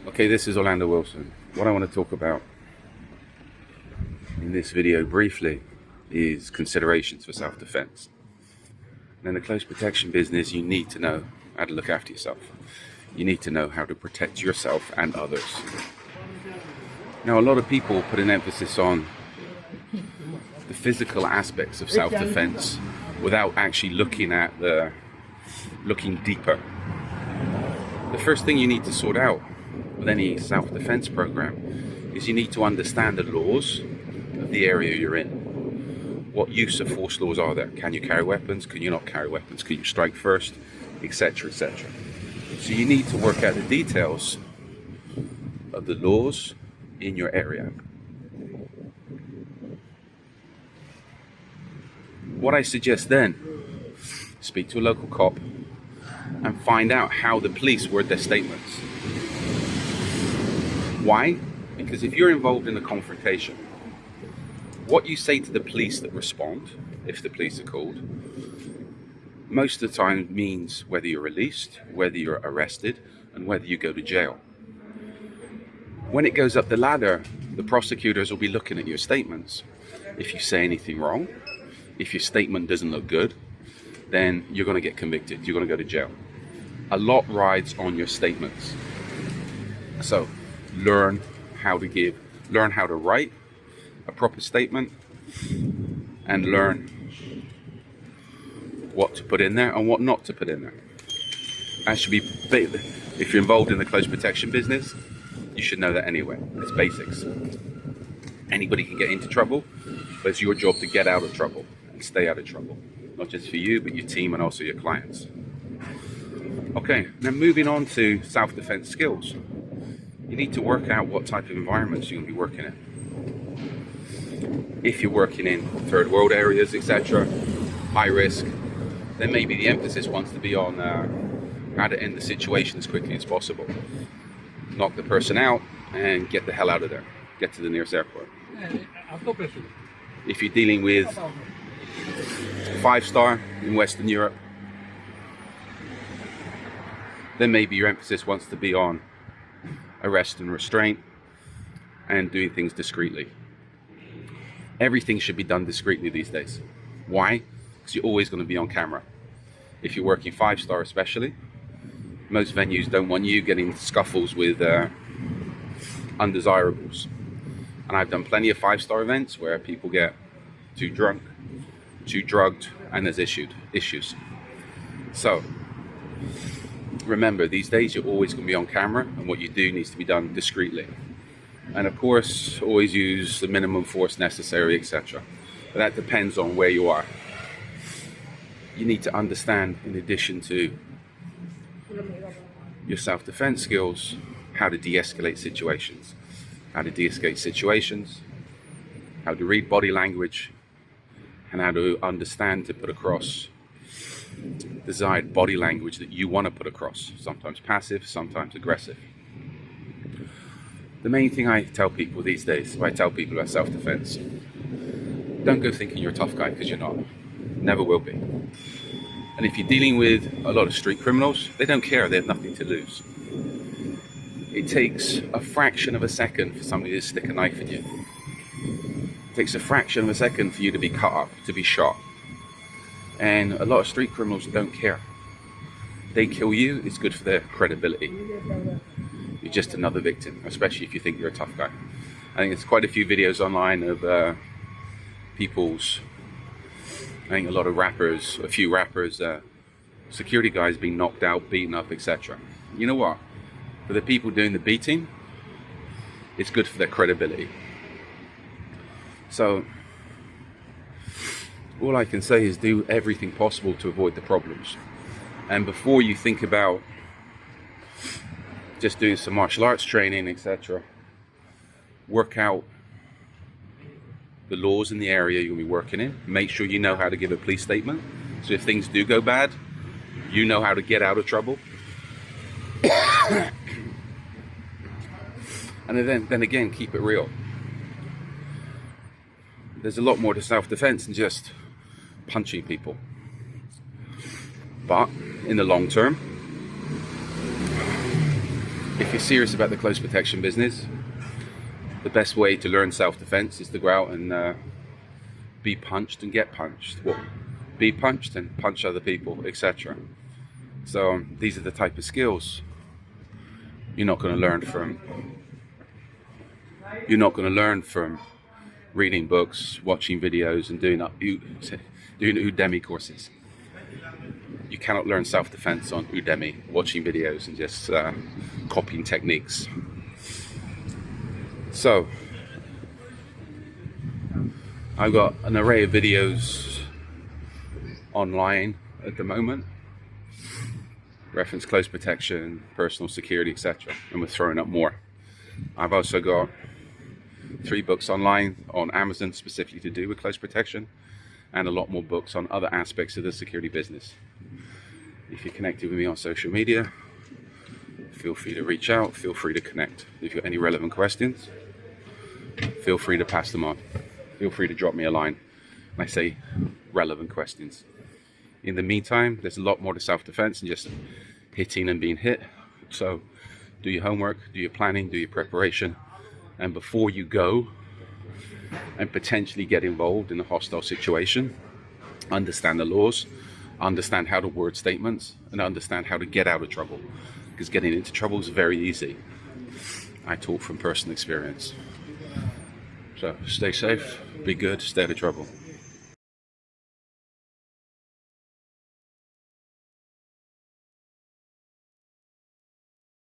Okay, this is Orlando Wilson. What I want to talk about in this video briefly is considerations for self-defense. And in the close protection business, you need to know how to look after yourself. You need to know how to protect yourself and others. Now, a lot of people put an emphasis on the physical aspects of self-defense without actually looking deeper. The first thing you need to sort out with any self-defense program is you need to understand the laws of the area you're in. What use of force laws are there? Can you carry weapons? Can you not carry weapons? Can you strike first? Etc, etc. So you need to work out the details of the laws in your area. What I suggest then, speak to a local cop and find out how the police word their statements. Why? Because if you're involved in a confrontation, what you say to the police that respond, if the police are called, most of the time means whether you're released, whether you're arrested, and whether you go to jail. When it goes up the ladder, the prosecutors will be looking at your statements. If you say anything wrong, if your statement doesn't look good, then you're going to get convicted, you're going to go to jail. A lot rides on your statements. So learn how to write a proper statement, and learn what to put in there and what not to put in there. That should be, if you're involved in the close protection business, you should know that anyway. It's basics. Anybody can get into trouble, but it's your job to get out of trouble and stay out of trouble. Not just for you, but your team and also your clients. Okay, now moving on to self-defense skills. You need to work out what type of environments you're going to be working in. If you're working in third world areas, etc., high risk, then maybe the emphasis wants to be on how to end the situation as quickly as possible. Knock the person out and get the hell out of there. Get to the nearest airport. If you're dealing with 5-star in Western Europe, then maybe your emphasis wants to be on arrest and restraint and doing things discreetly. Everything should be done discreetly these days. Why? Because you're always going to be on camera. If you're working 5-star especially, most venues don't want you getting into scuffles with undesirables. And I've done plenty of 5-star events where people get too drunk, too drugged, and there's issues. So remember, these days you're always going to be on camera, and what you do needs to be done discreetly. And of course, always use the minimum force necessary, etc. But that depends on where you are. You need to understand, in addition to your self-defense skills, how to de-escalate situations. How to read body language, and how to understand to put across desired body language that you want to put across. Sometimes passive, sometimes aggressive. The main thing I tell people these days, when I tell people about self-defense, don't go thinking you're a tough guy, because you're not. Never will be. And if you're dealing with a lot of street criminals, they don't care, they have nothing to lose. It takes a fraction of a second for somebody to stick a knife in you. It takes a fraction of a second for you to be cut up, to be shot. And a lot of street criminals don't care. They kill you, it's good for their credibility. You're just another victim, especially if you think you're a tough guy. I think there's quite a few videos online of a few rappers, security guys being knocked out, beaten up, etc. You know what? For the people doing the beating, it's good for their credibility. So all I can say is do everything possible to avoid the problems. And before you think about just doing some martial arts training, etc., work out the laws in the area you'll be working in. Make sure you know how to give a police statement. So if things do go bad, you know how to get out of trouble. And then again, keep it real. There's a lot more to self-defense than just punching people. But in the long term, if you're serious about the close protection business, the best way to learn self-defense is to go out and be punched and get punched. Well, be punched and punch other people, etc. So these are the type of skills you're not going to learn from. You're not going to learn from reading books, watching videos, and doing Udemy courses. You cannot learn self-defense on Udemy, watching videos and just copying techniques. So I've got an array of videos online at the moment, reference close protection, personal security, etc. And we're throwing up more. I've also got 3 books online on Amazon specifically to do with close protection, and a lot more books on other aspects of the security business. If you're connected with me on social media, feel free to reach out, feel free to connect. If you've got any relevant questions, feel free to pass them on. Feel free to drop me a line. And I say relevant questions. In the meantime, there's a lot more to self-defense than just hitting and being hit. So do your homework, do your planning, do your preparation, and before you go and potentially get involved in a hostile situation, understand the laws, understand how to word statements, and understand how to get out of trouble, because getting into trouble is very easy. I talk from personal experience. So stay safe, be good, stay out of trouble.